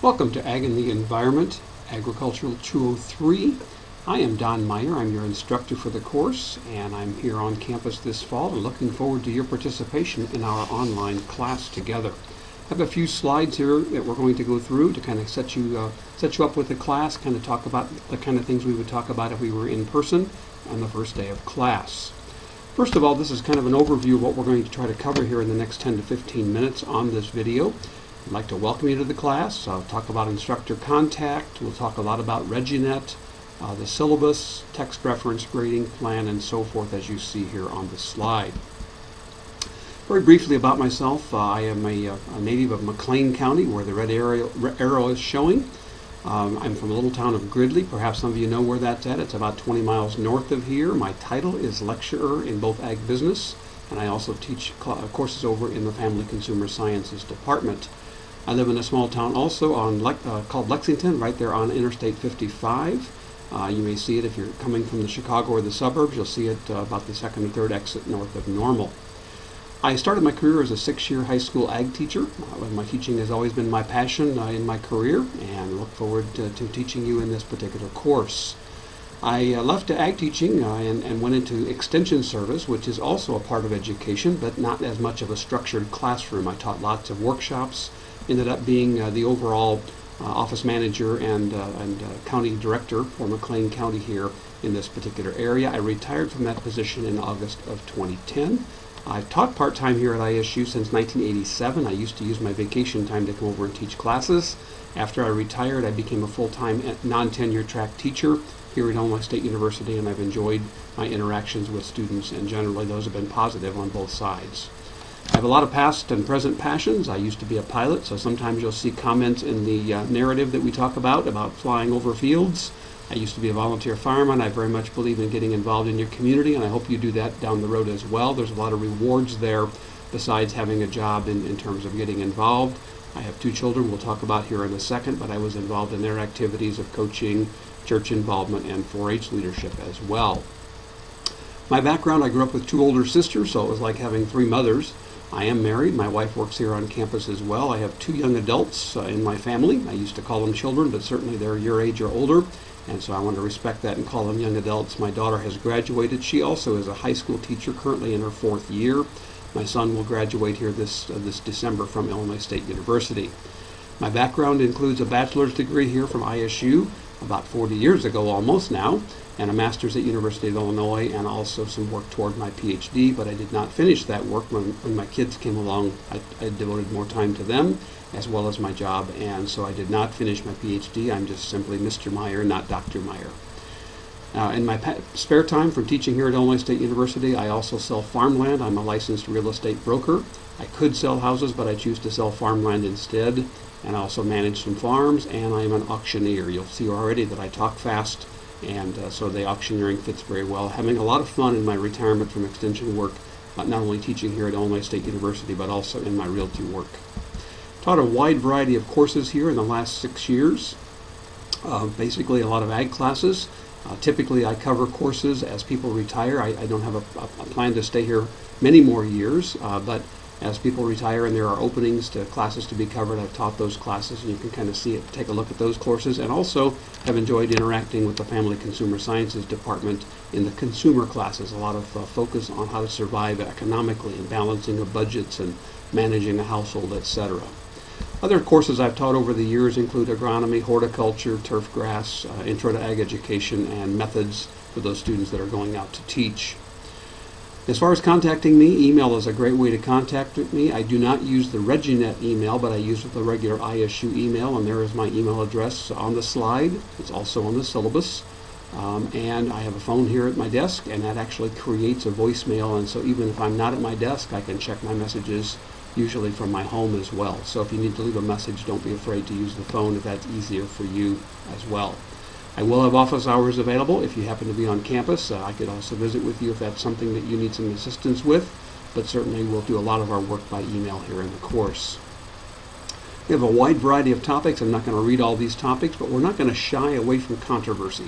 Welcome to Ag and the Environment, Agricultural 203. I am Don Meyer. I'm your instructor for the course, and I'm here on campus this fall and looking forward to your participation in our online class together. I have a few slides here that we're going to go through to kind of set you up with the class, kind of talk about the kind of things we would talk about if we were in person on the first day of class. First of all, this is kind of an overview of what we're going to try to cover here in the next 10 to 15 minutes on this video. I'd like to welcome you to the class. I'll talk about instructor contact. We'll talk a lot about ReggieNet, the syllabus, text reference, grading plan, and so forth as you see here on the slide. Very briefly about myself, I am a native of McLean County, where the red arrow is showing. I'm from a little town of Gridley. Perhaps some of you know where that's at. It's about 20 miles north of here. My title is lecturer in both ag business, and I also teach courses over in the Family Consumer Sciences Department. I live in a small town also called Lexington, right there on Interstate 55. You may see it if you're coming from the Chicago or the suburbs. You'll see it about the second or third exit north of Normal. I started my career as a 6-year high school ag teacher. My teaching has always been my passion in my career, and look forward to teaching you in this particular course. I left ag teaching and went into extension service, which is also a part of education, but not as much of a structured classroom. I taught lots of workshops, ended up being the overall office manager and county director for McLean County here in this particular area. I retired from that position in August of 2010. I've taught part-time here at ISU since 1987. I used to use my vacation time to come over and teach classes. After I retired, I became a full-time non-tenure track teacher here at Illinois State University, and I've enjoyed my interactions with students, and generally those have been positive on both sides. I have a lot of past and present passions. I used to be a pilot, so sometimes you'll see comments in the narrative that we talk about flying over fields. I used to be a volunteer fireman. I very much believe in getting involved in your community, and I hope you do that down the road as well. There's a lot of rewards there besides having a job in terms of getting involved. I have 2 children we'll talk about here in a second, but I was involved in their activities of coaching, church involvement, and 4-H leadership as well. My background, I grew up with 2 older sisters, so it was like having 3 mothers. I am married. My wife works here on campus as well. I have 2 young adults in my family. I used to call them children, but certainly they're your age or older, and so I want to respect that and call them young adults. My daughter has graduated. She also is a high school teacher, currently in her 4th year. My son will graduate here this December from Illinois State University. My background includes a bachelor's degree here from ISU about 40 years ago almost now, and a master's at University of Illinois, and also some work toward my PhD, but I did not finish that work. When my kids came along, I devoted more time to them as well as my job, and so I did not finish my PhD. I'm just simply Mr. Meyer, not Dr. Meyer. In my spare time from teaching here at Illinois State University, I also sell farmland. I'm a licensed real estate broker. I could sell houses, but I choose to sell farmland instead, and I also manage some farms, and I'm an auctioneer. You'll see already that I talk fast, and so the auctioneering fits very well. Having a lot of fun in my retirement from extension work, not only teaching here at Illinois State University, but also in my realty work. Taught a wide variety of courses here in the last 6 years, basically a lot of ag classes. Typically I cover courses as people retire. I don't have a plan to stay here many more years, but as people retire and there are openings to classes to be covered, I've taught those classes, and you can kind of see it, take a look at those courses, and also have enjoyed interacting with the Family Consumer Sciences Department in the consumer classes. A lot of focus on how to survive economically and balancing of budgets and managing a household, etc. Other courses I've taught over the years include agronomy, horticulture, turf grass, intro to ag education, and methods for those students that are going out to teach. As far as contacting me, email is a great way to contact me. I do not use the ReggieNet email, but I use the regular ISU email, and there is my email address on the slide. It's also on the syllabus. And I have a phone here at my desk, and that actually creates a voicemail, and so even if I'm not at my desk, I can check my messages usually from my home as well. So if you need to leave a message, don't be afraid to use the phone if that's easier for you as well. I will have office hours available if you happen to be on campus. I could also visit with you if that's something that you need some assistance with, but certainly we'll do a lot of our work by email here in the course. We have a wide variety of topics. I'm not going to read all these topics, but we're not going to shy away from controversy.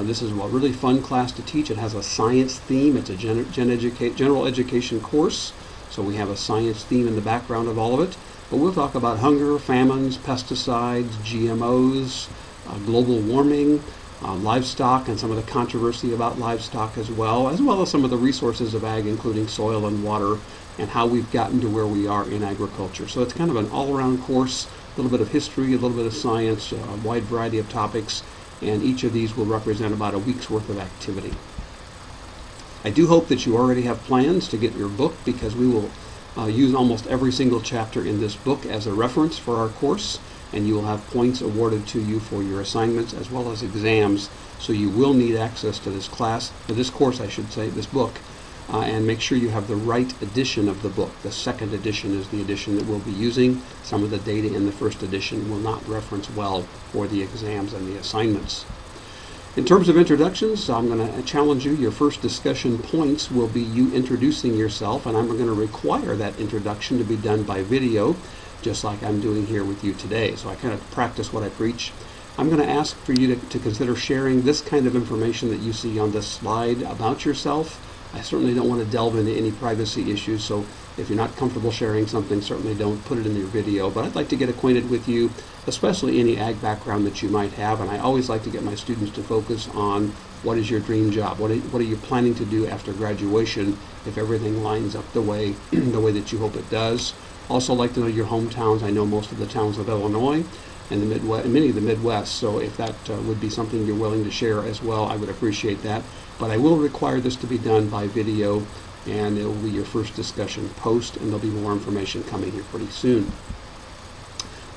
This is a really fun class to teach. It has a science theme. It's a general education course, so we have a science theme in the background of all of it. But we'll talk about hunger, famines, pesticides, GMOs, global warming, livestock, and some of the controversy about livestock as well as some of the resources of ag, including soil and water, and how we've gotten to where we are in agriculture. So it's kind of an all-around course, a little bit of history, a little bit of science, a wide variety of topics, and each of these will represent about a week's worth of activity. I do hope that you already have plans to get your book, because we will use almost every single chapter in this book as a reference for our course, and you will have points awarded to you for your assignments as well as exams. So you will need access to this class, or this course I should say, this book, and make sure you have the right edition of the book. The second edition is the edition that we'll be using. Some of the data in the first edition will not reference well for the exams and the assignments. In terms of introductions, I'm going to challenge you. Your first discussion points will be you introducing yourself, and I'm going to require that introduction to be done by video, just like I'm doing here with you today. So I kind of practice what I preach. I'm going to ask for you to consider sharing this kind of information that you see on this slide about yourself. I certainly don't want to delve into any privacy issues, so if you're not comfortable sharing something, certainly don't put it in your video. But I'd like to get acquainted with you, especially any ag background that you might have, and I always like to get my students to focus on what is your dream job, what are you planning to do after graduation if everything lines up the way that you hope it does. Also like to know your hometowns. I know most of the towns of Illinois and the Midwest, and many of the Midwest, so if that would be something you're willing to share as well, I would appreciate that. But I will require this to be done by video, and it will be your first discussion post, and there'll be more information coming here pretty soon.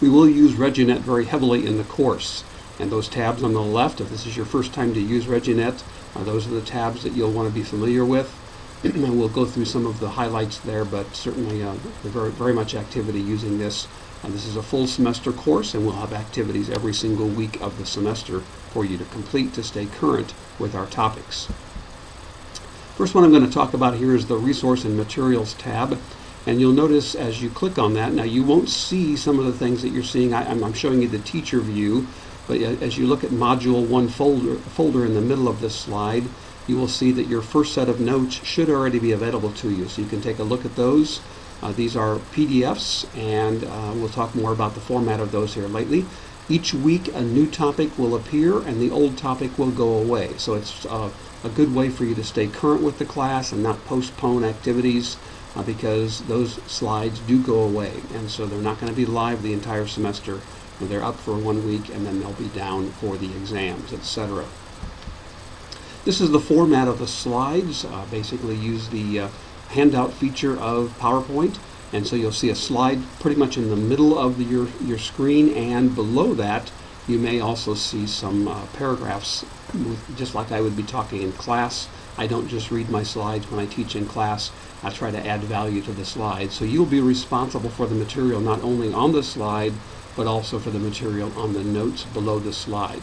We will use ReggieNet very heavily in the course, and those tabs on the left, if this is your first time to use ReggieNet, those are the tabs that you'll want to be familiar with. And we'll go through some of the highlights there, but certainly very, very much activity using this. This is a full semester course, and we'll have activities every single week of the semester for you to complete to stay current with our topics. First one I'm going to talk about here is the Resource and Materials tab, and you'll notice as you click on that, now you won't see some of the things that you're seeing. I'm showing you the teacher view, but as you look at Module 1 folder in the middle of this slide, you will see that your first set of notes should already be available to you, so you can take a look at those. These are PDFs, and we'll talk more about the format of those here lately. Each week a new topic will appear and the old topic will go away. So it's a good way for you to stay current with the class and not postpone activities because those slides do go away. And so they're not going to be live the entire semester. They're up for 1 week and then they'll be down for the exams, etc. This is the format of the slides. Basically use the handout feature of PowerPoint, and so you'll see a slide pretty much in the middle of your screen, and below that you may also see some paragraphs, just like I would be talking in class. I don't just read my slides when I teach in class. I try to add value to the slides. So you'll be responsible for the material not only on the slide, but also for the material on the notes below the slide.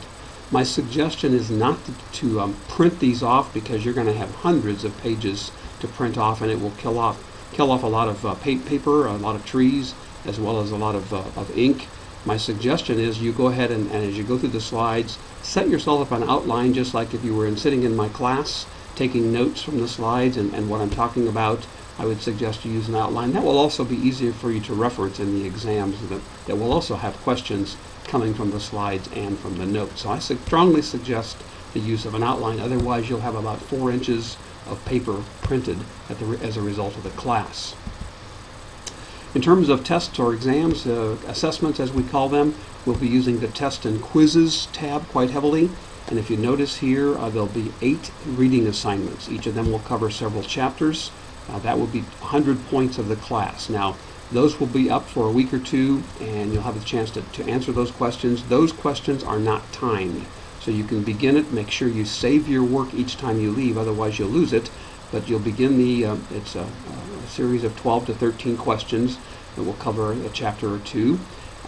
My suggestion is not to print these off, because you're going to have hundreds of pages to print off, and it will kill off a lot of paper, a lot of trees, as well as a lot of ink. My suggestion is you go ahead and as you go through the slides, set yourself up an outline, just like if you were sitting in my class, taking notes from the slides and what I'm talking about. I would suggest you use an outline. That will also be easier for you to reference in the exams that will also have questions coming from the slides and from the notes. So I strongly suggest the use of an outline. Otherwise, you'll have about 4 inches of paper printed as a result of the class. In terms of tests or exams, assessments as we call them, we'll be using the Test and Quizzes tab quite heavily. And if you notice here, there'll be 8 reading assignments. Each of them will cover several chapters. That will be 100 points of the class. Now, those will be up for a week or two, and you'll have a chance to answer those questions. Those questions are not timed. So you can begin it. Make sure you save your work each time you leave, otherwise you'll lose it. But you'll begin it's a series of 12 to 13 questions that will cover a chapter or two.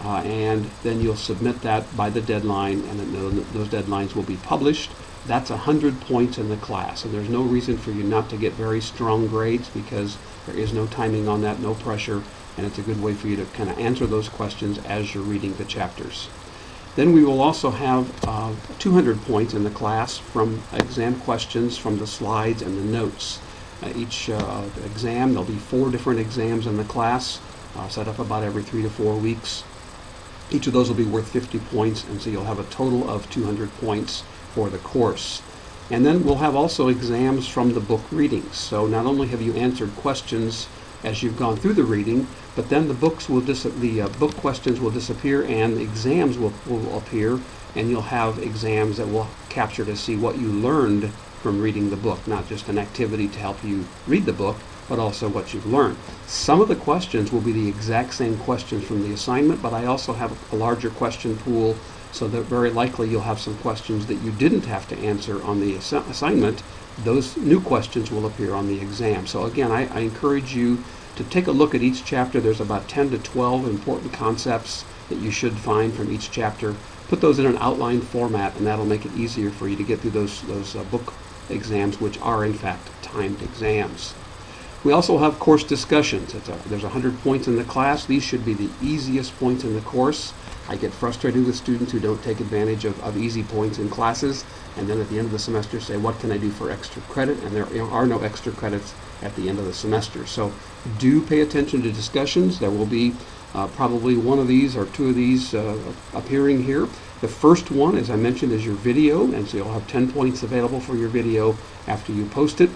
And then you'll submit that by the deadline, and then those deadlines will be published. That's 100 points in the class, and there's no reason for you not to get very strong grades, because there is no timing on that, no pressure, and it's a good way for you to kind of answer those questions as you're reading the chapters. Then we will also have 200 points in the class from exam questions from the slides and the notes. Each exam, there'll be 4 different exams in the class. set up about every 3 to 4 weeks. Each of those will be worth 50 points, and so you'll have a total of 200 points for the course. And then we'll have also exams from the book readings. So not only have you answered questions as you've gone through the reading, but then the book questions will disappear and the exams will appear, and you'll have exams that will capture to see what you learned from reading the book, not just an activity to help you read the book, but also what you've learned. Some of the questions will be the exact same questions from the assignment, but I also have a larger question pool, so that very likely you'll have some questions that you didn't have to answer on the assignment. Those new questions will appear on the exam. So again, I encourage you to take a look at each chapter. There's about 10 to 12 important concepts that you should find from each chapter. Put those in an outline format, and that'll make it easier for you to get through those book exams, which are in fact timed exams. We also have course discussions. There's 100 points in the class. These should be the easiest points in the course. I get frustrated with students who don't take advantage of easy points in classes, and then at the end of the semester say, what can I do for extra credit? And there are no extra credits at the end of the semester. So do pay attention to discussions. There will be probably one of these or two of these appearing here. The first one, as I mentioned, is your video, and so you'll have 10 points available for your video after you post it.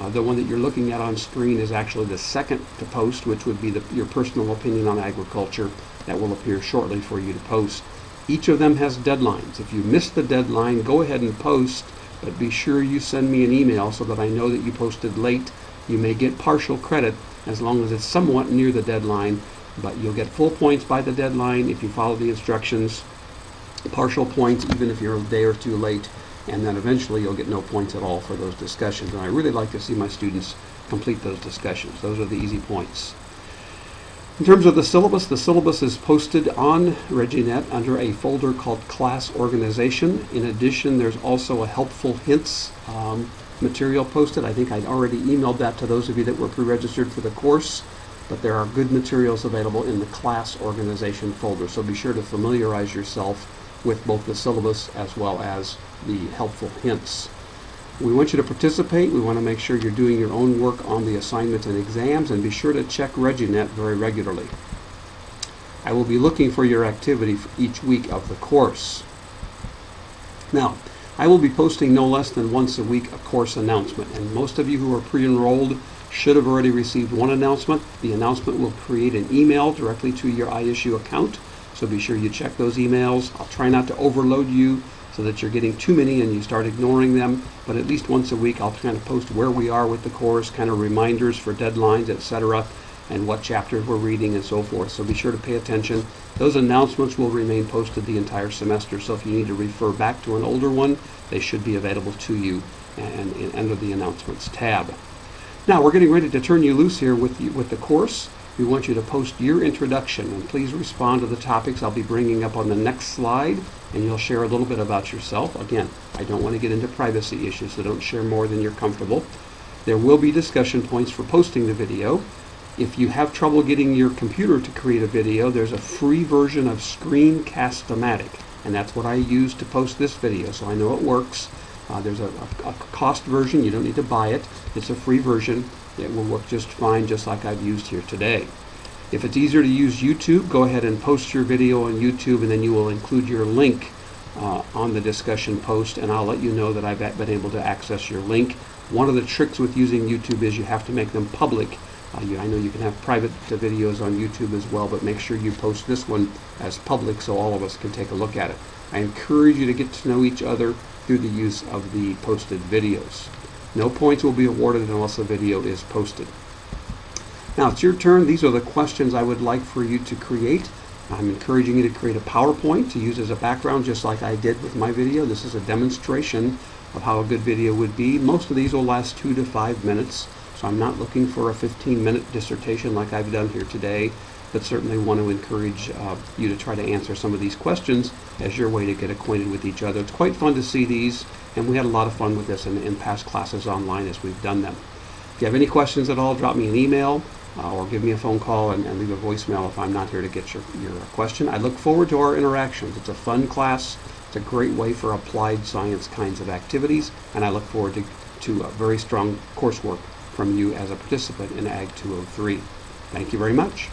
The one that you're looking at on screen is actually the second to post, which would be your personal opinion on agriculture. That will appear shortly for you to post. Each of them has deadlines. If you miss the deadline, go ahead and post, but be sure you send me an email so that I know that you posted late. You may get partial credit as long as it's somewhat near the deadline, but you'll get full points by the deadline if you follow the instructions, partial points even if you're a day or two late, and then eventually you'll get no points at all for those discussions. And I really like to see my students complete those discussions. Those are the easy points. In terms of the syllabus is posted on ReggieNet under a folder called Class Organization. In addition, there's also a helpful hints material posted. I think I'd already emailed that to those of you that were pre-registered for the course, but there are good materials available in the Class Organization folder. So be sure to familiarize yourself with both the syllabus as well as the helpful hints. We want you to participate. We want to make sure you're doing your own work on the assignments and exams, and be sure to check ReggieNet very regularly. I will be looking for your activity for each week of the course. Now, I will be posting no less than once a week a course announcement, and most of you who are pre-enrolled should have already received one announcement. The announcement will create an email directly to your ISU account, so be sure you check those emails. I'll try not to overload you so that you're getting too many and you start ignoring them, but at least once a week I'll kind of post where we are with the course, kind of reminders for deadlines, etc., and what chapters we're reading and so forth. So be sure to pay attention. Those announcements will remain posted the entire semester, so if you need to refer back to an older one, they should be available to you and under the announcements tab. Now we're getting ready to turn you loose here with the course. We want you to post your introduction, and please respond to the topics I'll be bringing up on the next slide, and you'll share a little bit about yourself. Again, I don't want to get into privacy issues, so don't share more than you're comfortable. There will be discussion points for posting the video. If you have trouble getting your computer to create a video, there's a free version of Screencast-O-Matic, and that's what I use to post this video, so I know it works. There's a cost version. You don't need to buy it. It's a free version. It will work just fine, just like I've used here today. If it's easier to use YouTube, go ahead and post your video on YouTube, and then you will include your link on the discussion post, and I'll let you know that I've been able to access your link. One of the tricks with using YouTube is you have to make them public. I know you can have private videos on YouTube as well, but make sure you post this one as public so all of us can take a look at it. I encourage you to get to know each other through the use of the posted videos. No points will be awarded unless a video is posted. Now it's your turn. These are the questions I would like for you to create. I'm encouraging you to create a PowerPoint to use as a background, just like I did with my video. This is a demonstration of how a good video would be. Most of these will last 2 to 5 minutes, so I'm not looking for a 15-minute dissertation like I've done here today, but certainly want to encourage you to try to answer some of these questions as your way to get acquainted with each other. It's quite fun to see these, and we had a lot of fun with this in past classes online as we've done them. If you have any questions at all, drop me an email or give me a phone call and leave a voicemail if I'm not here to get your question. I look forward to our interactions. It's a fun class. It's a great way for applied science kinds of activities, and I look forward to very strong coursework from you as a participant in Ag 203. Thank you very much.